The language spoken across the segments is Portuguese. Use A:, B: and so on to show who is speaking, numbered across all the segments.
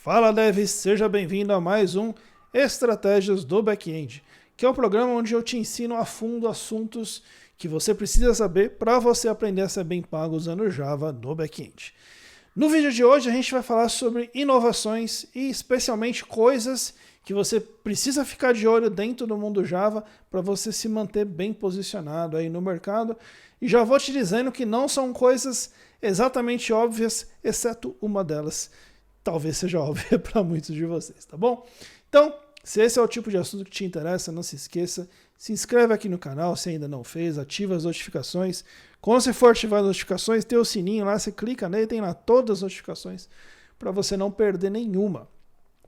A: Fala Dev, seja bem-vindo a mais um Estratégias do Back-end, que é o programa onde eu te ensino a fundo assuntos que você precisa saber para você aprender a ser bem pago usando Java no back-end. No vídeo de hoje a gente vai falar sobre inovações e especialmente coisas que você precisa ficar de olho dentro do mundo Java para você se manter bem posicionado aí no mercado. E já vou te dizendo que não são coisas exatamente óbvias, exceto uma delas. Talvez seja óbvia para muitos de vocês, tá bom? Então, se esse é o tipo de assunto que te interessa, não se esqueça, se inscreve aqui no canal se ainda não fez, ativa as notificações. Quando você for ativar as notificações, tem o sininho lá, você clica nele, tem lá todas as notificações para você não perder nenhuma.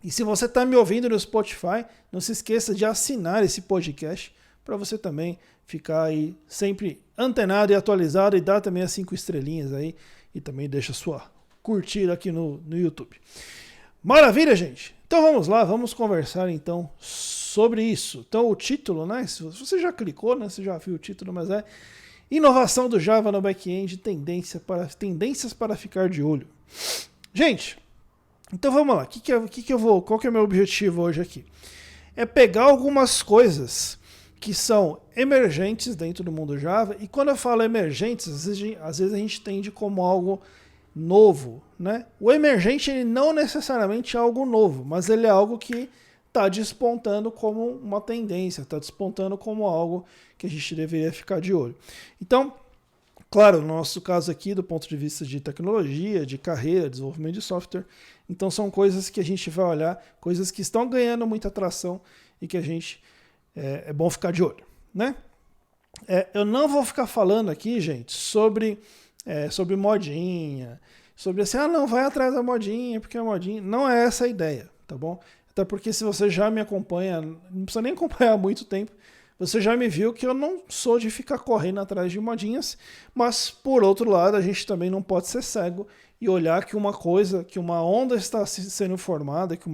A: E se você está me ouvindo no Spotify, não se esqueça de assinar esse podcast para você também ficar aí sempre antenado e atualizado e dar também as 5 estrelinhas aí e também deixa sua curtida aqui no YouTube. Maravilha, gente! Então vamos lá, vamos conversar então sobre isso. Então o título, né? Se você já clicou, né? Você já viu o título, mas é Inovação do Java no Back-end, tendências para ficar de olho. Gente, então vamos lá. Qual que é o meu objetivo hoje aqui? É pegar algumas coisas que são emergentes dentro do mundo Java, e quando eu falo emergentes, às vezes a gente entende como algo novo, né? O emergente ele não necessariamente é algo novo, mas ele é algo que está despontando como uma tendência, está despontando como algo que a gente deveria ficar de olho. Então, claro, no nosso caso aqui, do ponto de vista de tecnologia, de carreira, desenvolvimento de software, então são coisas que a gente vai olhar, coisas que estão ganhando muita atração e que a gente é bom ficar de olho, né? Eu não vou ficar falando aqui, gente, sobre modinha, sobre assim, não, vai atrás da modinha, porque a modinha... Não é essa a ideia, tá bom? Até porque se você já me acompanha, não precisa nem acompanhar há muito tempo, você já me viu que eu não sou de ficar correndo atrás de modinhas, mas, por outro lado, a gente também não pode ser cego e olhar que uma onda está sendo formada, que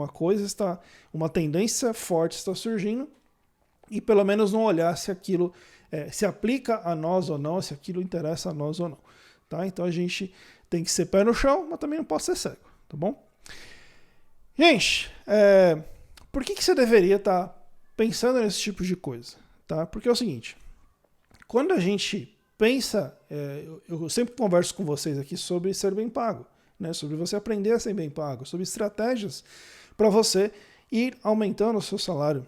A: uma tendência forte está surgindo, e pelo menos não olhar se aquilo se aplica a nós ou não, se aquilo interessa a nós ou não. Tá? Então a gente tem que ser pé no chão, mas também não pode ser cego, tá bom? Gente, por que você deveria estar pensando nesse tipo de coisa? Tá? Porque é o seguinte, quando a gente pensa, eu sempre converso com vocês aqui sobre ser bem pago, né? Sobre você aprender a ser bem pago, sobre estratégias para você ir aumentando o seu salário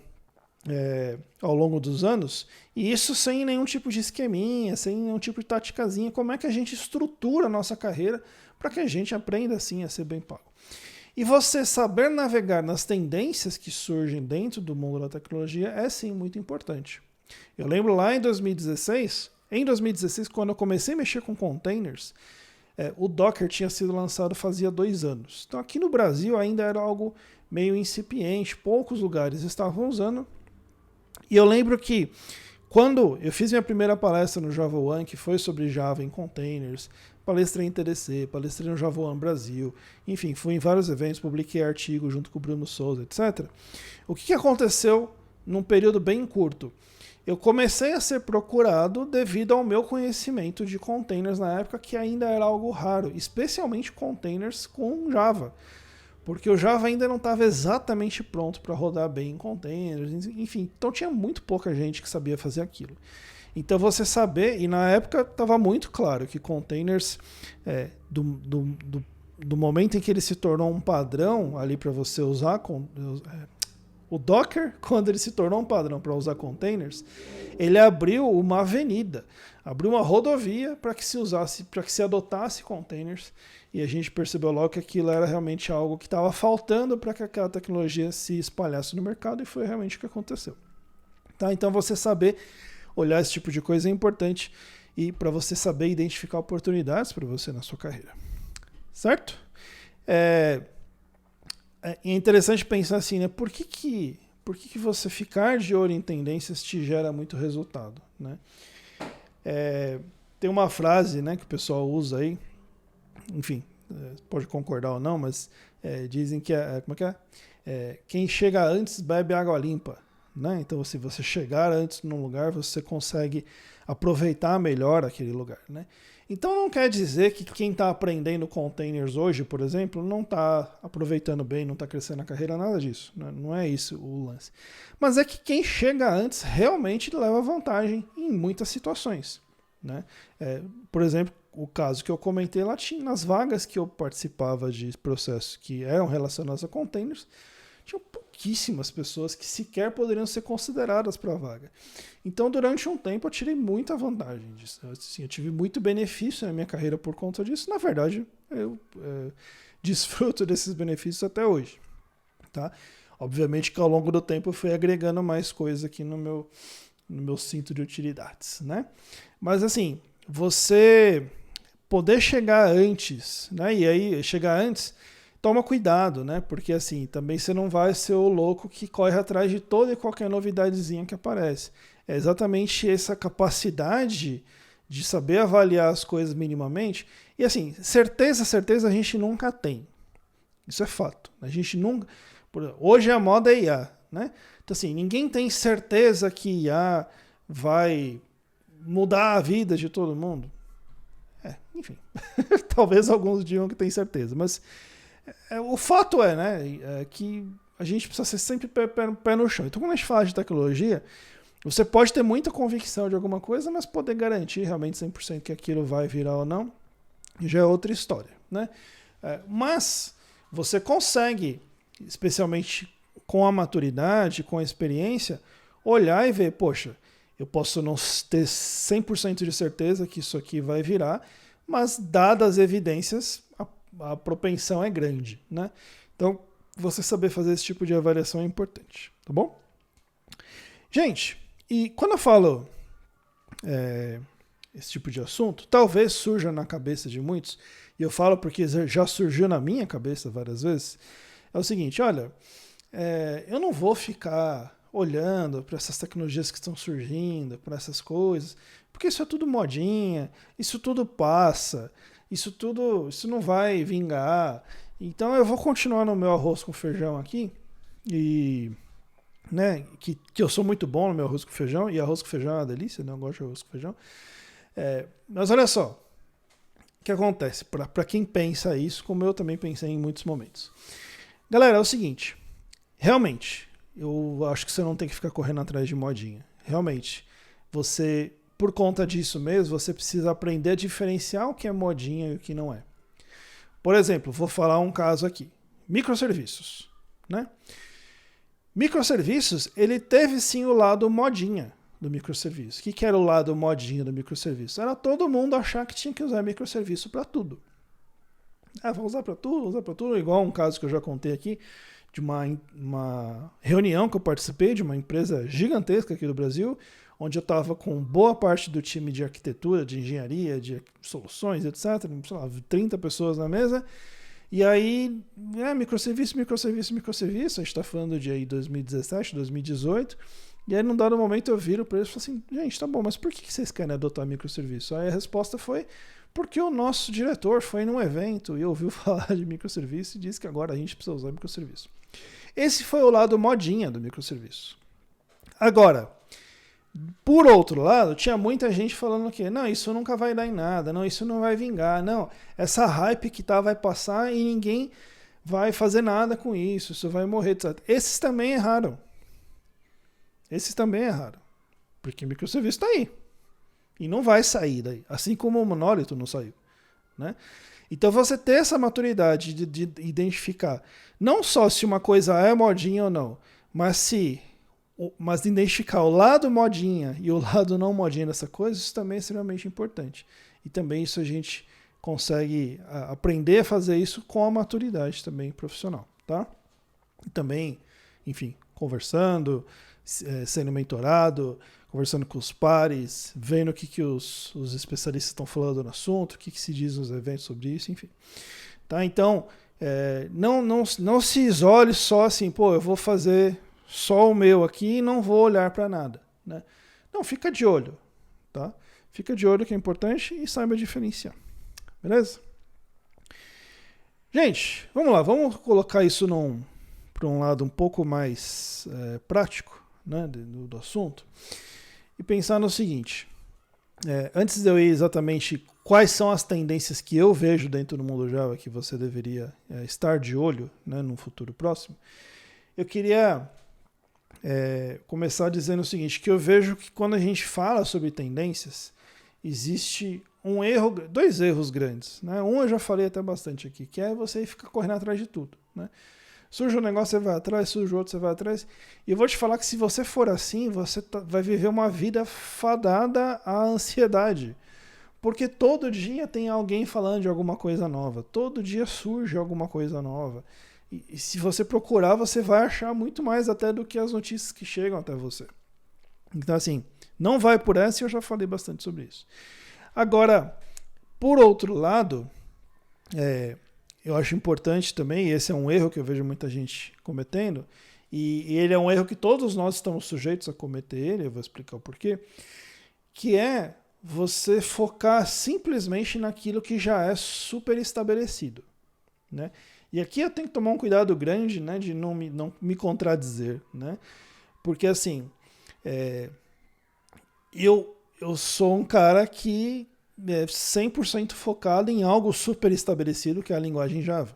A: ao longo dos anos, e isso sem nenhum tipo de esqueminha, sem nenhum tipo de taticazinha, como é que a gente estrutura a nossa carreira para que a gente aprenda assim a ser bem pago. E você saber navegar nas tendências que surgem dentro do mundo da tecnologia é sim muito importante. Eu lembro lá em 2016, quando eu comecei a mexer com containers, o Docker tinha sido lançado fazia 2 anos. Então aqui no Brasil ainda era algo meio incipiente, poucos lugares estavam usando. E eu lembro que quando eu fiz minha primeira palestra no Java One, que foi sobre Java em containers, palestrei em TDC, palestrei no Java One Brasil, enfim, fui em vários eventos, publiquei artigo junto com o Bruno Souza, etc. O que aconteceu num período bem curto? Eu comecei a ser procurado devido ao meu conhecimento de containers na época, que ainda era algo raro, especialmente containers com Java. Porque o Java ainda não estava exatamente pronto para rodar bem em containers, enfim, então tinha muito pouca gente que sabia fazer aquilo. Então você saber, e na época estava muito claro que containers, do momento em que ele se tornou um padrão ali para você usar, o Docker, quando ele se tornou um padrão para usar containers, ele abriu uma avenida, abriu uma rodovia para que se adotasse containers, e a gente percebeu logo que aquilo era realmente algo que estava faltando para que aquela tecnologia se espalhasse no mercado, e foi realmente o que aconteceu. Tá? Então você saber olhar esse tipo de coisa é importante, e para você saber identificar oportunidades para você na sua carreira. Certo? É interessante pensar assim, né? Por que você ficar de olho em tendências te gera muito resultado, né? Tem uma frase, né, que o pessoal usa aí, enfim, pode concordar ou não, mas dizem que como é que é? Quem chega antes bebe água limpa, né? Então, se você chegar antes num lugar, você consegue aproveitar melhor aquele lugar, né? Então não quer dizer que quem está aprendendo containers hoje, por exemplo, não está aproveitando bem, não está crescendo na carreira, nada disso. Né? Não é isso o lance. Mas é que quem chega antes realmente leva vantagem em muitas situações. Né? Por exemplo, o caso que eu comentei lá, nas vagas que eu participava de processos que eram relacionados a containers, tinham pouquíssimas pessoas que sequer poderiam ser consideradas para a vaga. Então, durante um tempo, eu tirei muita vantagem disso. Assim, eu tive muito benefício na minha carreira por conta disso. Na verdade, eu desfruto desses benefícios até hoje. Tá? Obviamente que ao longo do tempo eu fui agregando mais coisas aqui no meu cinto de utilidades. Né? Mas assim, você poder chegar antes, né? E aí chegar antes, toma cuidado, né? Porque assim, também você não vai ser o louco que corre atrás de toda e qualquer novidadezinha que aparece. É exatamente essa capacidade de saber avaliar as coisas minimamente. E assim, certeza a gente nunca tem. Isso é fato. A gente nunca... Hoje a moda é IA, né? Então assim, ninguém tem certeza que IA vai mudar a vida de todo mundo. Enfim, talvez alguns digam que tem certeza, mas o fato é, né, que a gente precisa ser sempre pé no chão. Então, quando a gente fala de tecnologia, você pode ter muita convicção de alguma coisa, mas poder garantir realmente 100% que aquilo vai virar ou não, já é outra história. Né? Mas você consegue, especialmente com a maturidade, com a experiência, olhar e ver, poxa, eu posso não ter 100% de certeza que isso aqui vai virar, mas dadas as evidências, a propensão é grande. Né? Então, você saber fazer esse tipo de avaliação é importante. Tá bom? Gente, e quando eu falo esse tipo de assunto, talvez surja na cabeça de muitos, e eu falo porque já surgiu na minha cabeça várias vezes, é o seguinte, olha, eu não vou ficar olhando para essas tecnologias que estão surgindo, para essas coisas, porque isso é tudo modinha, isso tudo passa, isso não vai vingar. Então eu vou continuar no meu arroz com feijão aqui, e né, que eu sou muito bom no meu arroz com feijão, e arroz com feijão é uma delícia, né? Eu gosto de arroz com feijão. Mas olha só, o que acontece? Para quem pensa isso, como eu também pensei em muitos momentos. Galera, é o seguinte, realmente, eu acho que você não tem que ficar correndo atrás de modinha. Realmente, você, por conta disso mesmo, você precisa aprender a diferenciar o que é modinha e o que não é. Por exemplo, vou falar um caso aqui. Microserviços. Né? Microserviços, ele teve sim o lado modinha do microserviço. O que era o lado modinha do microserviço? Era todo mundo achar que tinha que usar microserviço para tudo. Vou usar para tudo, igual um caso que eu já contei aqui, de uma reunião que eu participei de uma empresa gigantesca aqui do Brasil, onde eu estava com boa parte do time de arquitetura, de engenharia, de soluções, etc. Sei lá, 30 pessoas na mesa. E aí, microserviço, a gente está falando de aí 2017, 2018, e aí num dado momento eu viro para eles e falo assim, gente, tá bom, mas por que vocês querem adotar microserviço? Aí a resposta foi, porque o nosso diretor foi num evento e ouviu falar de microserviço e disse que agora a gente precisa usar microserviço. Esse foi o lado modinha do microserviço. Agora, por outro lado, tinha muita gente falando que não, isso nunca vai dar em nada, não, isso não vai vingar, não, essa hype que vai passar e ninguém vai fazer nada com isso, isso vai morrer, etc. Esses também erraram. Porque o microserviço está aí. E não vai sair daí, assim como o monólito não saiu. Né? Então você ter essa maturidade de identificar não só se uma coisa é modinha ou não, mas identificar o lado modinha e o lado não modinha dessa coisa, isso também é extremamente importante. E também isso a gente consegue aprender a fazer isso com a maturidade também profissional. Tá? E também, enfim, conversando, sendo mentorado, conversando com os pares, vendo o que os especialistas estão falando no assunto, o que se diz nos eventos sobre isso, enfim. Tá? Então, não se isole só assim, eu vou fazer só o meu aqui e não vou olhar para nada. Né? Não, fica de olho. Tá? Fica de olho que é importante e saiba diferenciar. Beleza? Gente, vamos lá. Vamos colocar isso para um lado um pouco mais prático, né, do assunto. E pensar no seguinte. Antes de eu ir exatamente quais são as tendências que eu vejo dentro do mundo Java que você deveria estar de olho, né, no futuro próximo, eu queria começar dizendo o seguinte, que eu vejo que quando a gente fala sobre tendências, existe dois erros grandes. Né? Um eu já falei até bastante aqui, que é você ficar correndo atrás de tudo. Né? Surge um negócio, você vai atrás, surge outro, você vai atrás. E eu vou te falar que se você for assim, você vai viver uma vida fadada à ansiedade. Porque todo dia tem alguém falando de alguma coisa nova. Todo dia surge alguma coisa nova. E se você procurar, você vai achar muito mais até do que as notícias que chegam até você. Então, assim, não vai por essa e eu já falei bastante sobre isso. Agora, por outro lado, eu acho importante também, e esse é um erro que eu vejo muita gente cometendo, e ele é um erro que todos nós estamos sujeitos a cometer ele, eu vou explicar o porquê, que é você focar simplesmente naquilo que já é super estabelecido. Né? E aqui eu tenho que tomar um cuidado grande, né, de não me contradizer. Né? Porque assim, eu sou um cara que é 100% focado em algo super estabelecido, que é a linguagem Java.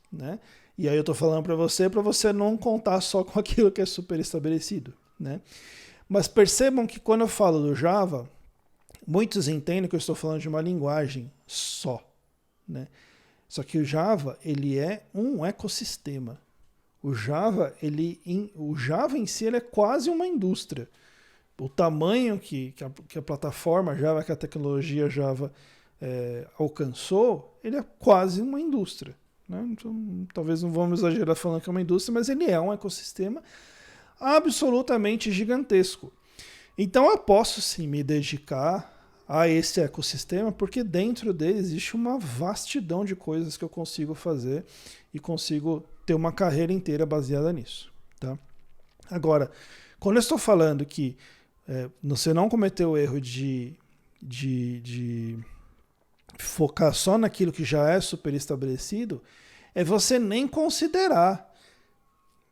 A: Né? E aí eu estou falando para você não contar só com aquilo que é super estabelecido. Né? Mas percebam que quando eu falo do Java, muitos entendem que eu estou falando de uma linguagem só. Né? Só que o Java, ele é um ecossistema. O Java em si ele é quase uma indústria. O tamanho que a plataforma Java, que a tecnologia Java alcançou, ele é quase uma indústria. Né? Então, talvez não vamos exagerar falando que é uma indústria, mas ele é um ecossistema absolutamente gigantesco. Então eu posso sim me dedicar a esse ecossistema, porque dentro dele existe uma vastidão de coisas que eu consigo fazer e consigo ter uma carreira inteira baseada nisso. Tá? Agora, quando eu estou falando que você não cometeu o erro de focar só naquilo que já é super estabelecido, é você nem considerar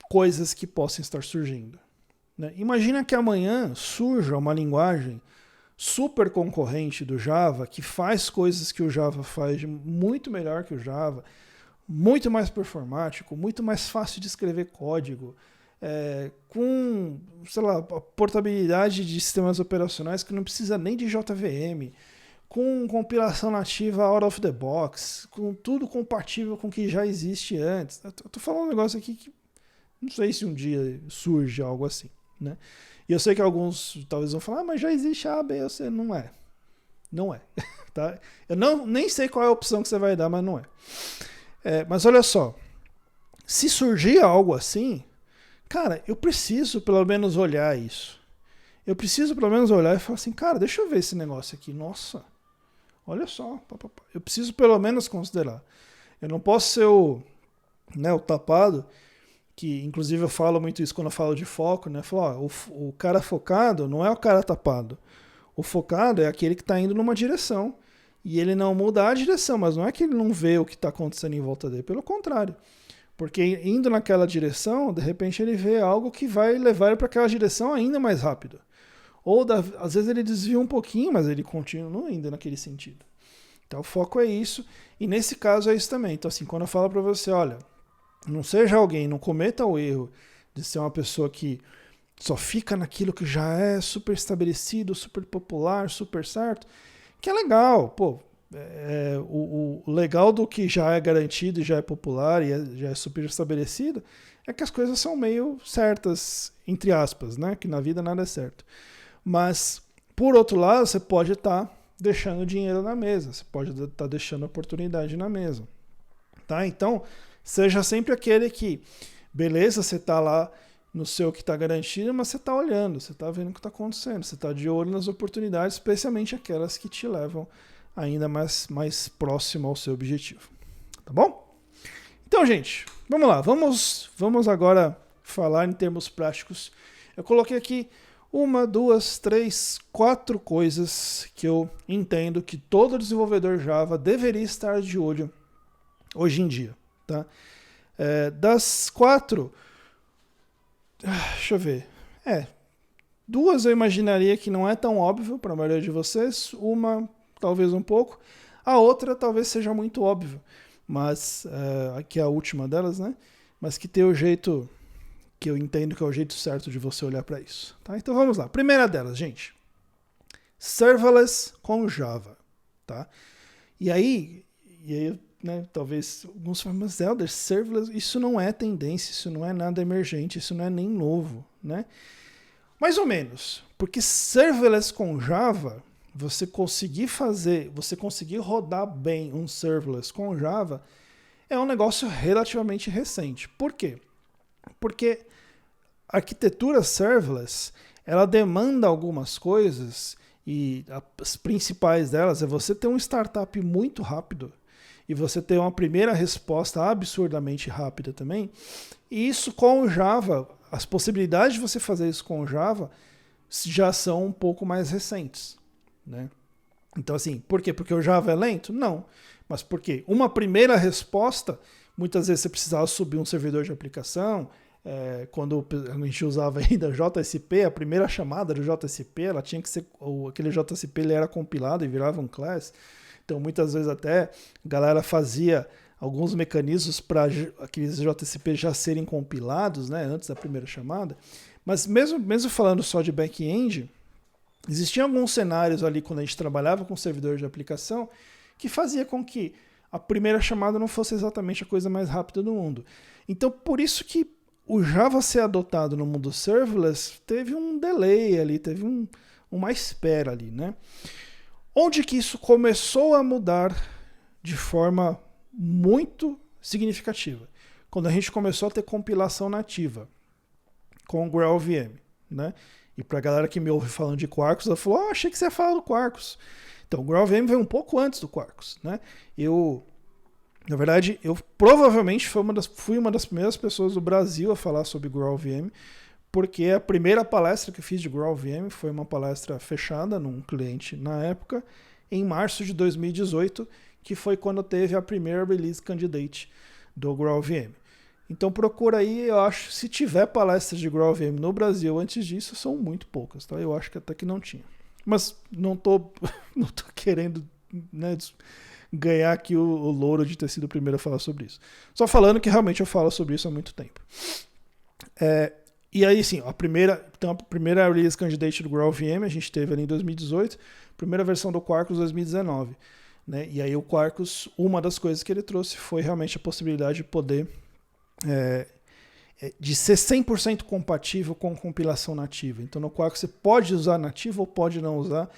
A: coisas que possam estar surgindo. Né? Imagina que amanhã surja uma linguagem super concorrente do Java, que faz coisas que o Java faz muito melhor que o Java, muito mais performático, muito mais fácil de escrever código, com, sei lá, a portabilidade de sistemas operacionais que não precisa nem de JVM, com compilação nativa out of the box, com tudo compatível com o que já existe antes. Eu tô falando um negócio aqui que não sei se um dia surge algo assim. Né? E eu sei que alguns talvez vão falar, mas já existe A, B ou C. Não é. Não é. Tá? Eu nem sei qual é a opção que você vai dar, mas não é. Mas olha só. Se surgir algo assim, cara, eu preciso pelo menos olhar isso. Eu preciso pelo menos olhar e falar assim, cara, deixa eu ver esse negócio aqui. Nossa, olha só. Eu preciso pelo menos considerar. Eu não posso ser o tapado, que inclusive eu falo muito isso quando eu falo de foco, né? Eu falo, o cara focado não é o cara tapado. O focado é aquele que está indo numa direção. E ele não muda a direção, mas não é que ele não vê o que está acontecendo em volta dele. Pelo contrário. Porque indo naquela direção, de repente ele vê algo que vai levar ele para aquela direção ainda mais rápido. Ou às vezes ele desvia um pouquinho, mas ele continua indo naquele sentido. Então o foco é isso. E nesse caso é isso também. Então assim, quando eu falo para você, olha, não seja alguém, não cometa o erro de ser uma pessoa que só fica naquilo que já é super estabelecido, super popular, super certo, que é legal. Pô, o legal do que já é garantido e já é popular e já é super estabelecido é que as coisas são meio certas, entre aspas, né? Que na vida nada é certo. Mas, por outro lado, você pode estar deixando dinheiro na mesa, você pode estar deixando oportunidade na mesa. Tá? Então, seja sempre aquele que, beleza, você está lá no seu que está garantido, mas você está olhando, você está vendo o que está acontecendo, você está de olho nas oportunidades, especialmente aquelas que te levam ainda mais próximo ao seu objetivo. Tá bom? Então, gente, vamos lá. Vamos agora falar em termos práticos. Eu coloquei aqui 1, 2, 3, 4 coisas que eu entendo que todo desenvolvedor Java deveria estar de olho hoje em dia. Tá? Das 4, deixa eu ver. 2 eu imaginaria que não é tão óbvio para a maioria de vocês. Uma talvez um pouco. A outra talvez seja muito óbvio, mas aqui é a última delas, né? Mas que tem o jeito que eu entendo que é o jeito certo de você olhar para isso. Tá? Então vamos lá. Primeira delas, gente. Serverless com Java. Tá? E aí né, talvez alguns falam, mas Elder, serverless, isso não é tendência, isso não é nada emergente, isso não é nem novo. Né? Mais ou menos. Porque serverless com Java, você conseguir rodar bem um serverless com Java, é um negócio relativamente recente. Por quê? Porque a arquitetura serverless, ela demanda algumas coisas, e as principais delas é você ter um startup muito rápido, e você ter uma primeira resposta absurdamente rápida também. E isso com o Java, as possibilidades de você fazer isso com o Java já são um pouco mais recentes. Né? Então assim, por quê? Porque o Java é lento? Não. Mas por quê? Uma primeira resposta, muitas vezes você precisava subir um servidor de aplicação, quando a gente usava ainda JSP, a primeira chamada do JSP, ela tinha que ser, aquele JSP ele era compilado e virava um class. Então muitas vezes até a galera fazia alguns mecanismos para aqueles JSP já serem compilados, né, antes da primeira chamada. Mas mesmo falando só de back-end, existiam alguns cenários ali quando a gente trabalhava com servidor de aplicação que fazia com que a primeira chamada não fosse exatamente a coisa mais rápida do mundo. Então, por isso que o Java ser adotado no mundo serverless teve um delay ali, teve uma espera ali, né? Onde que isso começou a mudar de forma muito significativa? Quando a gente começou a ter compilação nativa com o GraalVM, né? E para a galera que me ouve falando de Quarkus, ela falou, achei que você ia falar do Quarkus. Então, o GraalVM veio um pouco antes do Quarkus, né? Na verdade, eu provavelmente fui uma das primeiras pessoas do Brasil a falar sobre GraalVM, porque a primeira palestra que eu fiz de GraalVM foi uma palestra fechada num cliente na época, em março de 2018, que foi quando teve a primeira release candidate do GraalVM. Então procura aí, eu acho, se tiver palestras de GraalVM no Brasil antes disso, são muito poucas, tá? Eu acho que até que não tinha. Mas não tô querendo, né, ganhar aqui o louro de ter sido o primeiro a falar sobre isso. Só falando que realmente eu falo sobre isso há muito tempo. E aí, sim, a primeira release candidate do GraalVM a gente teve ali em 2018, primeira versão do Quarkus 2019. Né? E aí o Quarkus, uma das coisas que ele trouxe foi realmente a possibilidade de poder de ser 100% compatível com compilação nativa. Então no Quarkus você pode usar nativo ou pode não usar,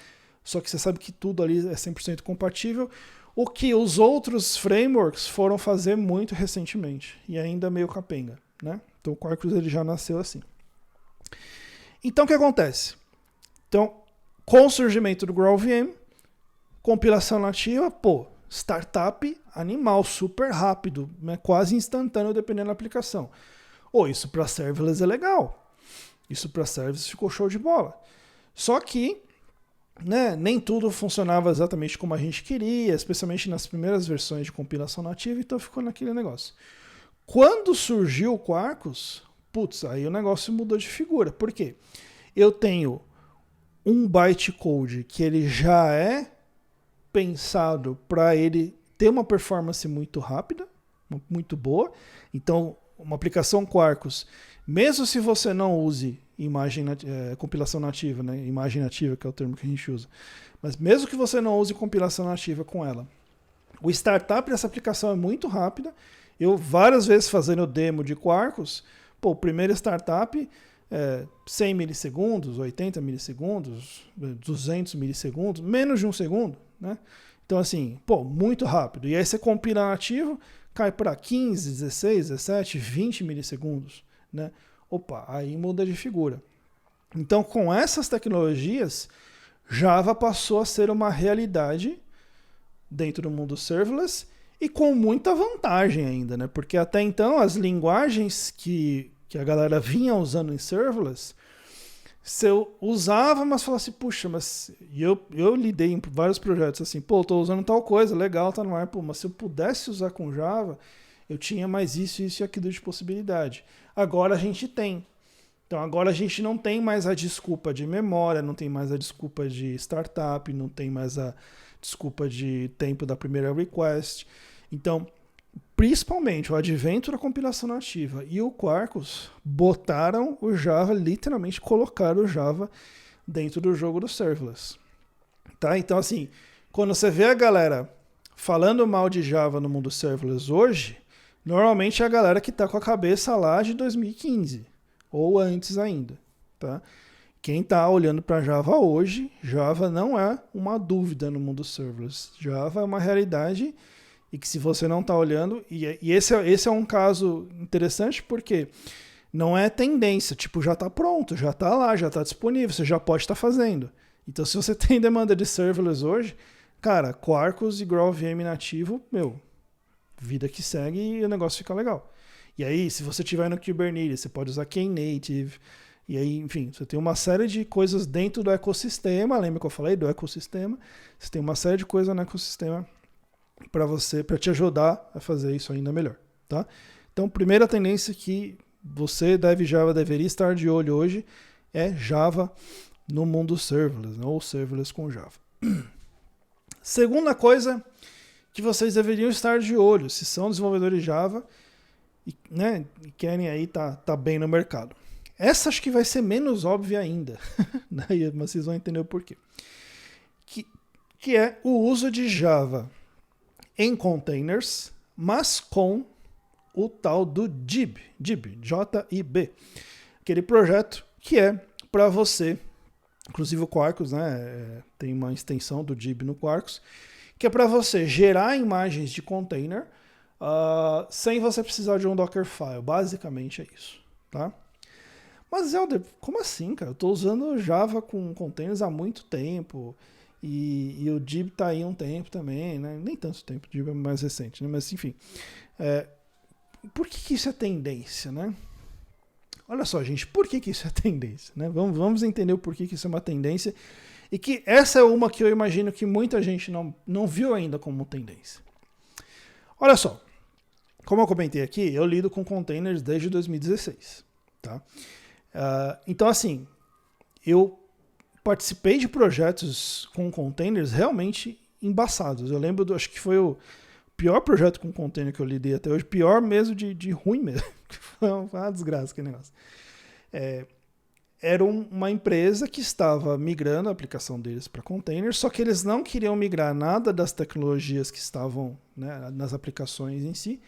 A: só que você sabe que tudo ali é 100% compatível, o que os outros frameworks foram fazer muito recentemente, e ainda meio capenga. Né? Então o Quarkus ele já nasceu assim. Então o que acontece? Então, com o surgimento do GraalVM, compilação nativa, startup animal, super rápido, né? Quase instantâneo dependendo da aplicação. Isso para serverless é legal. Isso para serverless ficou show de bola. Só que, né, nem tudo funcionava exatamente como a gente queria, especialmente nas primeiras versões de compilação nativa, então ficou naquele negócio. Quando surgiu o Quarkus, aí o negócio mudou de figura. Por quê? Eu tenho um bytecode que ele já é pensado para ele ter uma performance muito rápida, muito boa. Então, uma aplicação Quarkus, mesmo se você não use compilação nativa, né? Imagem nativa, que é o termo que a gente usa, mas mesmo que você não use compilação nativa com ela, o startup dessa aplicação é muito rápida. Eu várias vezes fazendo demo de Quarkus, o primeiro startup 100 milissegundos, 80 milissegundos, 200 milissegundos, menos de um segundo, né? Então assim, muito rápido. E aí você compila nativo, cai para 15, 16, 17, 20 milissegundos, né? Aí muda de figura. Então com essas tecnologias, Java passou a ser uma realidade dentro do mundo serverless e com muita vantagem ainda, né? Porque até então as linguagens que a galera vinha usando em serverless, se eu usava, mas falava assim, puxa, mas eu lidei em vários projetos assim, tô usando tal coisa, legal, tá no ar, mas se eu pudesse usar com Java, eu tinha mais isso e aquilo de possibilidade. Agora a gente tem. Então agora a gente não tem mais a desculpa de memória, não tem mais a desculpa de startup, não tem mais a desculpa de tempo da primeira request. Então, principalmente o advento da compilação nativa e o Quarkus botaram o Java, literalmente colocaram o Java dentro do jogo do serverless. Tá? Então, assim, quando você vê a galera falando mal de Java no mundo serverless hoje, normalmente é a galera que está com a cabeça lá de 2015 ou antes ainda. Tá? Quem está olhando para Java hoje, Java não é uma dúvida no mundo serverless. Java é uma realidade e que se você não está olhando... E esse é um caso interessante porque não é tendência. Tipo, já está pronto, já está lá, já está disponível, você já pode estar fazendo. Então, se você tem demanda de serverless hoje, cara, Quarkus e GraalVM nativo, vida que segue e o negócio fica legal. E aí, se você tiver no Kubernetes, você pode usar Knative. E aí, enfim, você tem uma série de coisas dentro do ecossistema. Lembra que eu falei do ecossistema? Você tem uma série de coisas no ecossistema para te ajudar a fazer isso ainda melhor, tá? Então, primeira tendência que você Java deveria estar de olho hoje é Java no mundo serverless, ou serverless com Java. Segunda coisa que vocês deveriam estar de olho, se são desenvolvedores de Java e querem aí tá bem no mercado. Essa acho que vai ser menos óbvia ainda, mas vocês vão entender o porquê. Que é o uso de Java em containers, mas com o tal do JIB, J-I-B. Aquele projeto que é para você, inclusive o Quarkus, tem uma extensão do JIB no Quarkus, que é para você gerar imagens de container sem você precisar de um Dockerfile. Basicamente é isso. Tá? Mas, Helder, como assim, cara? Eu estou usando Java com containers há muito tempo. E o JIB está aí há um tempo também, né? Nem tanto tempo, o JIB é mais recente, né? Mas enfim. Por que isso é tendência, né? Olha só, gente, por que isso é tendência? Né? Vamos entender o porquê que isso é uma tendência. E que essa é uma que eu imagino que muita gente não viu ainda como tendência. Olha só, como eu comentei aqui, eu lido com containers desde 2016. Tá? Então, assim, eu participei de projetos com containers realmente embaçados. Eu lembro, acho que foi o pior projeto com container que eu lidei até hoje, pior mesmo de ruim mesmo. Foi uma desgraça aquele negócio. Era uma empresa que estava migrando a aplicação deles para containers, só que eles não queriam migrar nada das tecnologias que estavam, né, nas aplicações em si.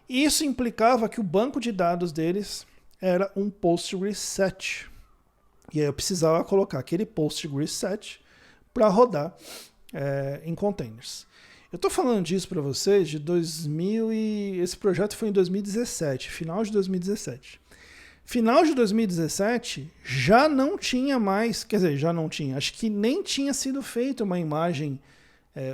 A: E isso implicava que o banco de dados deles era um Postgres 7. E aí eu precisava colocar aquele Postgres 7 para rodar em containers. Eu estou falando disso para vocês de 2000 e... Esse projeto foi em 2017, final de 2017. Final de 2017 já não tinha mais, quer dizer, já não tinha, acho que nem tinha sido feita uma imagem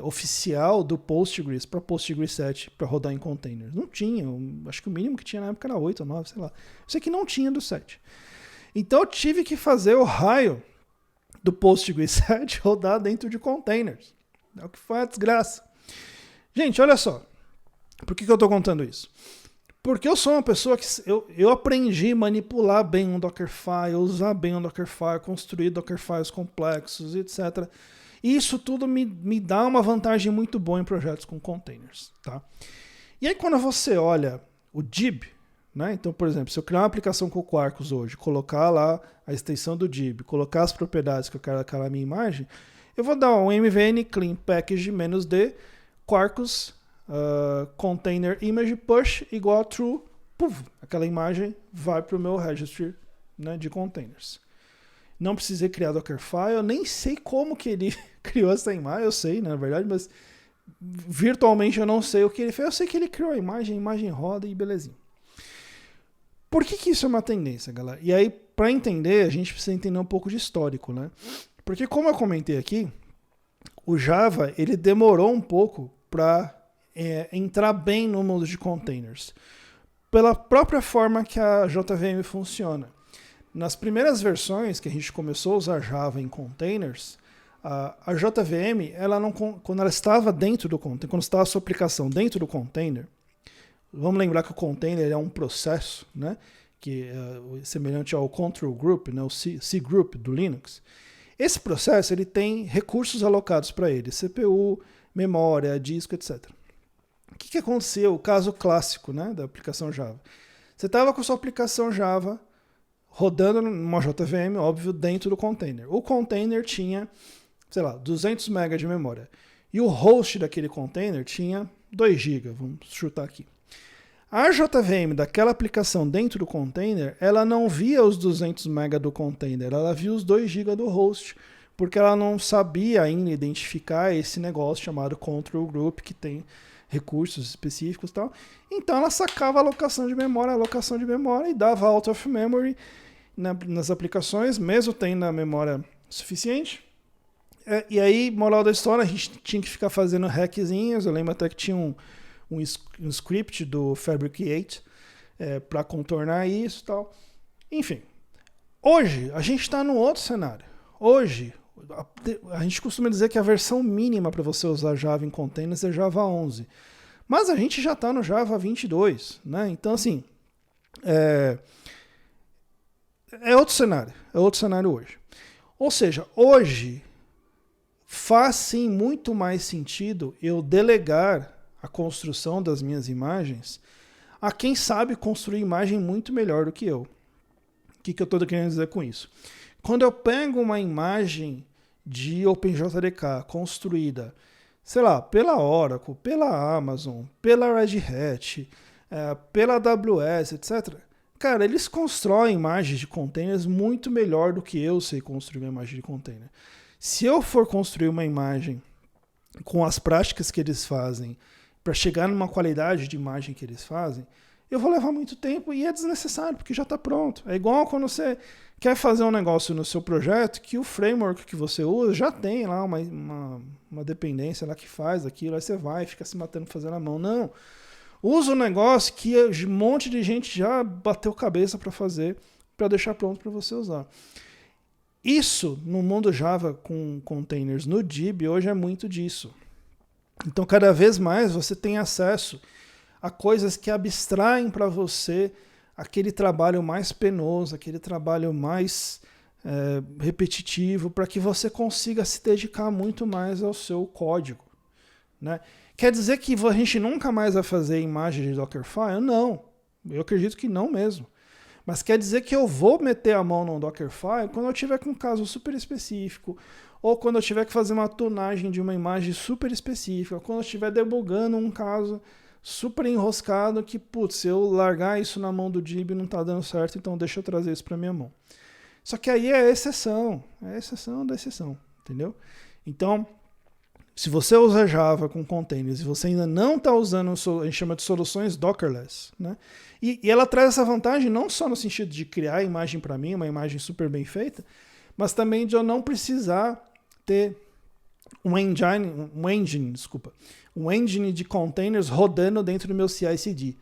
A: oficial do Postgres para Postgres 7 para rodar em containers. Não tinha, acho que o mínimo que tinha na época era 8 ou 9, sei lá. Eu sei que não tinha do 7. Então eu tive que fazer o raio do Postgres 7 rodar dentro de containers. É o que foi a desgraça. Gente, olha só. Por que eu estou contando isso? Porque eu sou uma pessoa que eu aprendi a manipular bem um Dockerfile, usar bem um Dockerfile, construir Dockerfiles complexos, etc. E isso tudo me dá uma vantagem muito boa em projetos com containers. Tá? E aí quando você olha o JIB, né? Então, por exemplo, se eu criar uma aplicação com o Quarkus hoje, colocar lá a extensão do JIB, colocar as propriedades que eu quero daquela minha imagem, eu vou dar um mvn clean package -d Quarkus container image push igual a true, puff, aquela imagem vai para o meu registry, né, de containers. Não precisei criar Dockerfile, eu nem sei como que ele criou essa imagem, eu sei, na verdade, mas virtualmente eu não sei o que ele fez, eu sei que ele criou a imagem roda e belezinha. Por que isso é uma tendência, galera? E aí, para entender, a gente precisa entender um pouco de histórico, né? Porque como eu comentei aqui, o Java ele demorou um pouco para entrar bem no mundo de containers. Pela própria forma que a JVM funciona. Nas primeiras versões que a gente começou a usar Java em containers, a JVM, quando ela estava dentro do container, quando estava a sua aplicação dentro do container, vamos lembrar que o container é um processo, né, que é semelhante ao control group, né, o C group do Linux. Esse processo ele tem recursos alocados para ele, CPU, memória, disco, etc. O que aconteceu? O caso clássico, né, da aplicação Java. Você estava com a sua aplicação Java rodando numa JVM, óbvio, dentro do container. O container tinha, sei lá, 200 MB de memória. E o host daquele container tinha 2 GB, vamos chutar aqui. A JVM daquela aplicação dentro do container, ela não via os 200 MB do container, ela via os 2 GB do host, porque ela não sabia ainda identificar esse negócio chamado control group, que tem recursos específicos e tal. Então ela sacava a alocação de memória e dava out of memory nas aplicações, mesmo tendo a memória suficiente. E aí, moral da história, a gente tinha que ficar fazendo hackzinhos. Eu lembro até que tinha um script do Fabricate para contornar isso e tal. Enfim, hoje a gente está num outro cenário. Hoje, a gente costuma dizer que a versão mínima para você usar Java em containers é Java 11. Mas a gente já está no Java 22, né? Então, assim, é outro cenário hoje. Ou seja, hoje faz sim muito mais sentido eu delegar a construção das minhas imagens a quem sabe construir imagem muito melhor do que eu. O que eu estou querendo dizer com isso? Quando eu pego uma imagem de OpenJDK construída, sei lá, pela Oracle, pela Amazon, pela Red Hat, pela AWS, etc., cara, eles constroem imagens de containers muito melhor do que eu sei construir uma imagem de container. Se eu for construir uma imagem com as práticas que eles fazem, para chegar numa qualidade de imagem que eles fazem, eu vou levar muito tempo e é desnecessário, porque já está pronto. É igual quando você quer fazer um negócio no seu projeto que o framework que você usa já tem lá uma dependência lá que faz aquilo, aí você vai e fica se matando fazendo a mão. Não. Usa um negócio que um monte de gente já bateu cabeça para fazer, para deixar pronto para você usar. Isso, no mundo Java com containers no Dib, hoje é muito disso. Então, cada vez mais você tem acesso a coisas que abstraem para você aquele trabalho mais penoso, aquele trabalho mais repetitivo, para que você consiga se dedicar muito mais ao seu código, né? Quer dizer que a gente nunca mais vai fazer imagem de Dockerfile? Não, eu acredito que não mesmo. Mas quer dizer que eu vou meter a mão no Dockerfile quando eu tiver com um caso super específico, ou quando eu tiver que fazer uma tunagem de uma imagem super específica, ou quando eu estiver debugando um caso super enroscado que, putz, se eu largar isso na mão do Dib não está dando certo, então deixa eu trazer isso para minha mão. Só que aí é a exceção da exceção, entendeu? Então, se você usa Java com containers e você ainda não está usando, a gente chama de soluções Dockerless, né? E ela traz essa vantagem não só no sentido de criar a imagem para mim, uma imagem super bem feita, mas também de eu não precisar ter um engine de containers rodando dentro do meu CI/CD.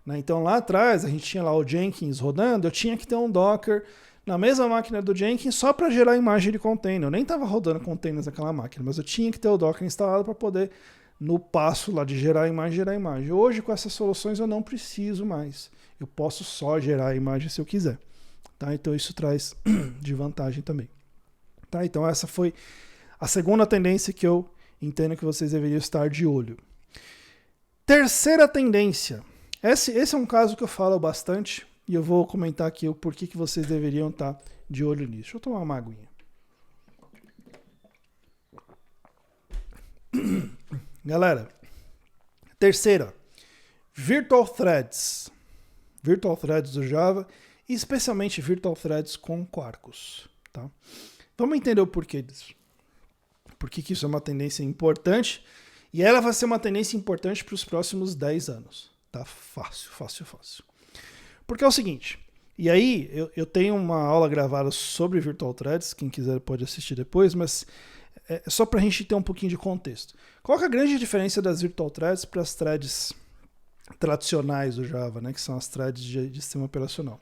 A: Né? Então lá atrás a gente tinha lá o Jenkins rodando, eu tinha que ter um Docker na mesma máquina do Jenkins só para gerar imagem de container. Eu nem estava rodando containers naquela máquina, mas eu tinha que ter o Docker instalado para poder, no passo lá de gerar imagem. Hoje, com essas soluções, eu não preciso mais. Eu posso só gerar a imagem se eu quiser. Tá? Então isso traz de vantagem também. Tá? Então essa foi a segunda tendência que eu entendo que vocês deveriam estar de olho. Terceira tendência. Esse é um caso que eu falo bastante. E eu vou comentar aqui o porquê que vocês deveriam estar de olho nisso. Deixa eu tomar uma aguinha. Galera, terceira, Virtual Threads. Virtual Threads do Java, e especialmente Virtual Threads com Quarkus. Tá? Vamos entender o porquê disso. Por que isso é uma tendência importante, e ela vai ser uma tendência importante para os próximos 10 anos. Tá? Fácil. Porque é o seguinte, e aí eu tenho uma aula gravada sobre Virtual Threads, quem quiser pode assistir depois, mas é só para a gente ter um pouquinho de contexto. Qual que é a grande diferença das Virtual Threads para as threads tradicionais do Java, né, que são as threads de sistema operacional?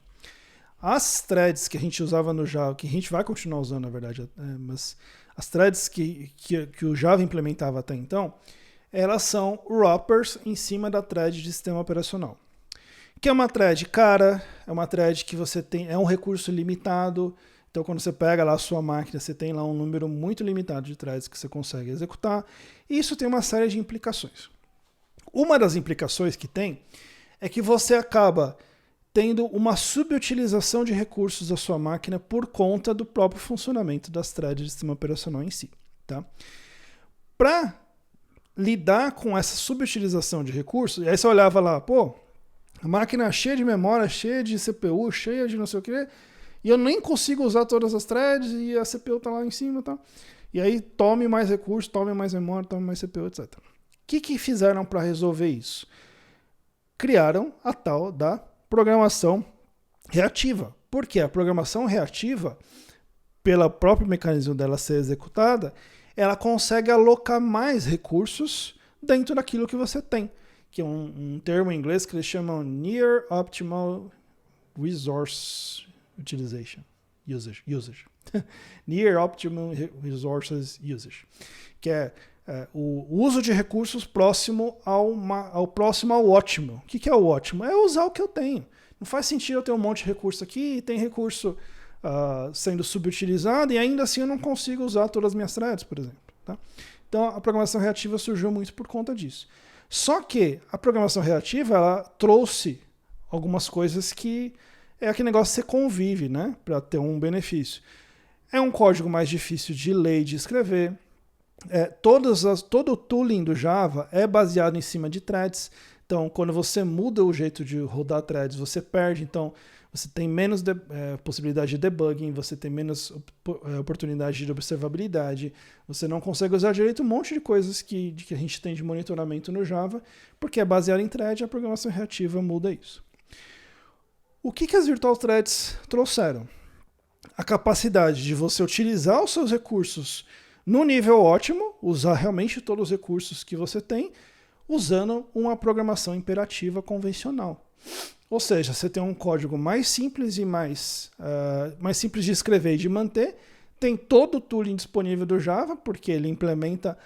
A: As threads que a gente usava no Java, que a gente vai continuar usando, na verdade, mas as threads que o Java implementava até então, elas são wrappers em cima da thread de sistema operacional. Que é uma thread cara, é uma thread que você tem, é um recurso limitado, Então, quando você pega lá a sua máquina, você tem lá um número muito limitado de threads que você consegue executar. E isso tem uma série de implicações. Uma das implicações que tem é que você acaba tendo uma subutilização de recursos da sua máquina por conta do próprio funcionamento das threads do sistema operacional em si. Tá? Para lidar com essa subutilização de recursos, e aí você olhava lá, pô, a máquina cheia de memória, cheia de CPU, cheia de não sei o quê, e eu nem consigo usar todas as threads e a CPU está lá em cima e tal. E aí tome mais recursos, tome mais memória, tome mais CPU, etc. O que fizeram para resolver isso? Criaram a tal da programação reativa. Por quê? A programação reativa, pelo próprio mecanismo dela ser executada, ela consegue alocar mais recursos dentro daquilo que você tem, que é um termo em inglês que eles chamam Near Optimal Resource Utilization. Usage. Near Optimal Resources Usage, que é o uso de recursos próximo ao ótimo. O que é o ótimo? É usar o que eu tenho. Não faz sentido eu ter um monte de recurso aqui e tem recurso sendo subutilizado e ainda assim eu não consigo usar todas as minhas threads, por exemplo. Tá? Então a programação reativa surgiu muito por conta disso. Só que a programação reativa ela trouxe algumas coisas que é aquele negócio que você convive, né, para ter um benefício. É um código mais difícil de ler e de escrever. Todo o tooling do Java é baseado em cima de threads. Então, quando você muda o jeito de rodar threads, você perde. Então, você tem menos possibilidade de debugging, você tem menos oportunidade de observabilidade, você não consegue usar direito um monte de coisas que a gente tem de monitoramento no Java, porque é baseado em thread e a programação reativa muda isso. O que as Virtual Threads trouxeram? A capacidade de você utilizar os seus recursos no nível ótimo, usar realmente todos os recursos que você tem, usando uma programação imperativa convencional. Ou seja, você tem um código mais simples e mais simples de escrever e de manter, tem todo o tooling disponível do Java, porque ele implementa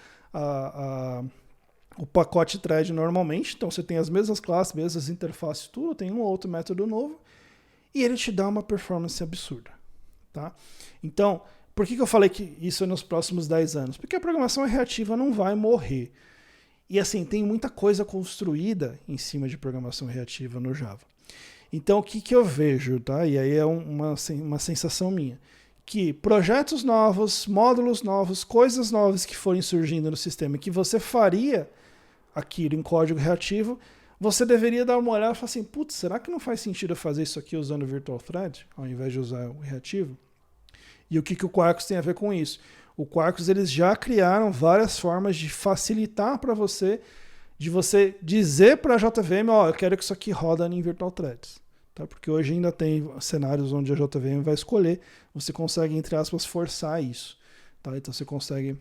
A: o pacote thread normalmente, então você tem as mesmas classes, mesmas interfaces, tudo, tem um ou outro método novo, e ele te dá uma performance absurda. Tá? Então, por que eu falei que isso é nos próximos 10 anos? Porque a programação reativa não vai morrer. E assim, tem muita coisa construída em cima de programação reativa no Java. Então, o que eu vejo, tá? E aí é uma sensação minha, que projetos novos, módulos novos, coisas novas que forem surgindo no sistema que você faria aquilo em código reativo, você deveria dar uma olhada e falar assim, putz, será que não faz sentido eu fazer isso aqui usando o Virtual Thread, ao invés de usar o reativo? E o que o Quarkus tem a ver com isso? O Quarkus, eles já criaram várias formas de facilitar para você, de você dizer para a JVM, eu quero que isso aqui roda em Virtual Threads. Tá? Porque hoje ainda tem cenários onde a JVM vai escolher, você consegue, entre aspas, forçar isso. Tá? Então você consegue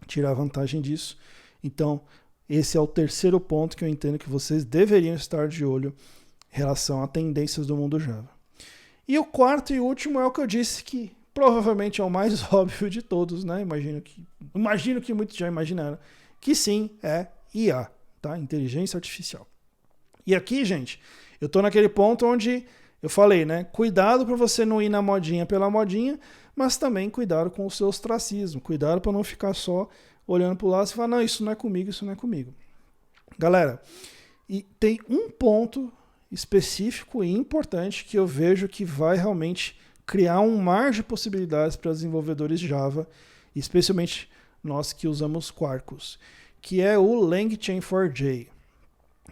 A: tirar vantagem disso. Então, esse é o terceiro ponto que eu entendo que vocês deveriam estar de olho em relação a tendências do mundo Java. E o quarto e último é o que eu disse que provavelmente é o mais óbvio de todos, né? Imagino que muitos já imaginaram, que sim, é IA, tá? Inteligência Artificial. E aqui, gente, eu estou naquele ponto onde eu falei, né? Cuidado para você não ir na modinha pela modinha, mas também cuidado com o seu ostracismo, cuidado para não ficar só olhando para o lado e falar, não, isso não é comigo, isso não é comigo. Galera, e tem um ponto específico e importante que eu vejo que vai realmente criar um mar de possibilidades para desenvolvedores Java, especialmente nós que usamos Quarkus, que é o LangChain4j.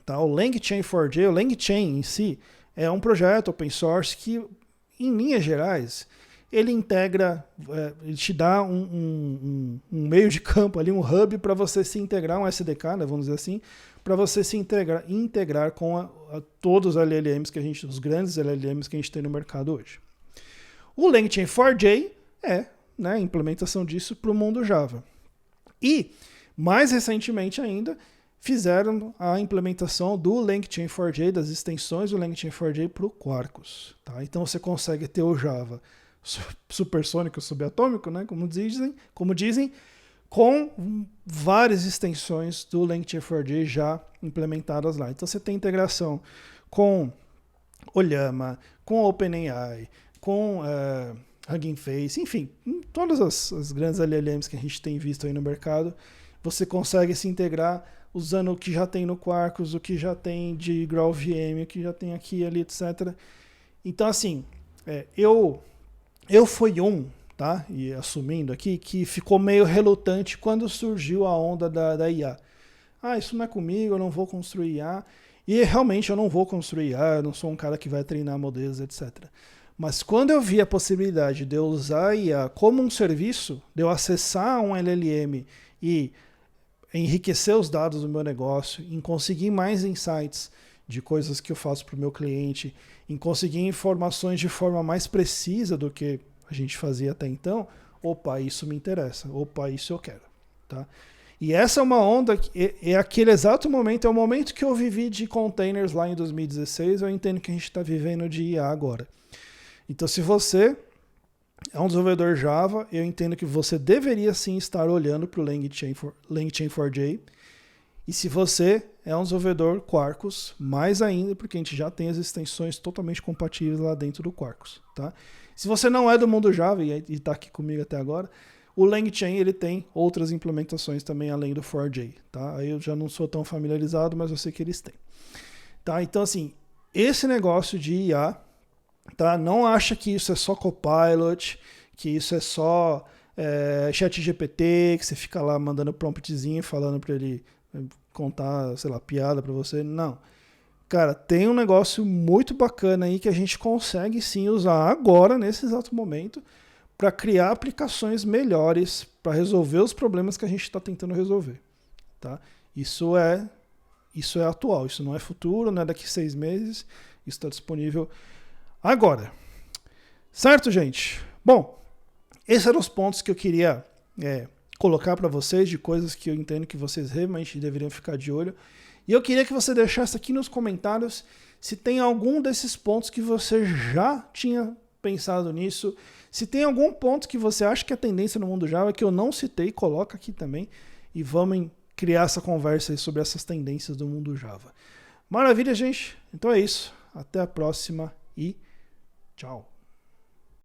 A: Tá? O LangChain4j, o LangChain em si, é um projeto open source que, em linhas gerais, ele integra, ele te dá um meio de campo ali, um hub para você se integrar, um SDK, né, vamos dizer assim, para você se integrar com todos os LLMs os grandes LLMs que a gente tem no mercado hoje. O LangChain4j é, né, a implementação disso para o mundo Java. E, mais recentemente ainda, fizeram a implementação do LangChain4j, das extensões do LangChain4j para o Quarkus. Tá? Então você consegue ter o Java supersônico, subatômico, né, como dizem, com várias extensões do LangChain4j já implementadas lá. Então você tem integração com o Llama, com o OpenAI, com Hugging Face, enfim, todas as grandes LLMs que a gente tem visto aí no mercado, você consegue se integrar usando o que já tem no Quarkus, o que já tem de GraalVM, o que já tem aqui, ali, etc. Então, assim, eu fui tá? E assumindo aqui, que ficou meio relutante quando surgiu a onda da IA. Isso não é comigo, eu não vou construir IA. E realmente eu não vou construir IA, eu não sou um cara que vai treinar modelos, etc. Mas quando eu vi a possibilidade de eu usar a IA como um serviço, de eu acessar um LLM e enriquecer os dados do meu negócio, em conseguir mais insights de coisas que eu faço para o meu cliente, em conseguir informações de forma mais precisa do que a gente fazia até então, opa, isso me interessa, opa, isso eu quero. Tá? E essa é uma onda, é aquele exato momento, é o momento que eu vivi de containers lá em 2016, eu entendo que a gente está vivendo de IA agora. Então, se você é um desenvolvedor Java, eu entendo que você deveria sim estar olhando para o LangChain4j. E se você é um desenvolvedor Quarkus, mais ainda, porque a gente já tem as extensões totalmente compatíveis lá dentro do Quarkus. Tá? Se você não é do mundo Java e está aqui comigo até agora, o LangChain ele tem outras implementações também além do 4j. Tá? Aí eu já não sou tão familiarizado, mas eu sei que eles têm. Tá? Então, assim, esse negócio de IA, tá? Não acha que isso é só Copilot, que isso é só ChatGPT, que você fica lá mandando promptzinho falando para ele contar, sei lá, piada para você. Não. Cara, tem um negócio muito bacana aí que a gente consegue sim usar agora, nesse exato momento, para criar aplicações melhores para resolver os problemas que a gente está tentando resolver. Tá? Isso é atual, isso não é futuro, não é daqui 6 meses, isso está disponível agora. Certo, gente? Bom, esses eram os pontos que eu queria colocar para vocês, de coisas que eu entendo que vocês realmente deveriam ficar de olho. E eu queria que você deixasse aqui nos comentários se tem algum desses pontos que você já tinha pensado nisso. Se tem algum ponto que você acha que é tendência no mundo Java que eu não citei, coloca aqui também. E vamos criar essa conversa aí sobre essas tendências do mundo Java. Maravilha, gente? Então é isso. Até a próxima e tchau.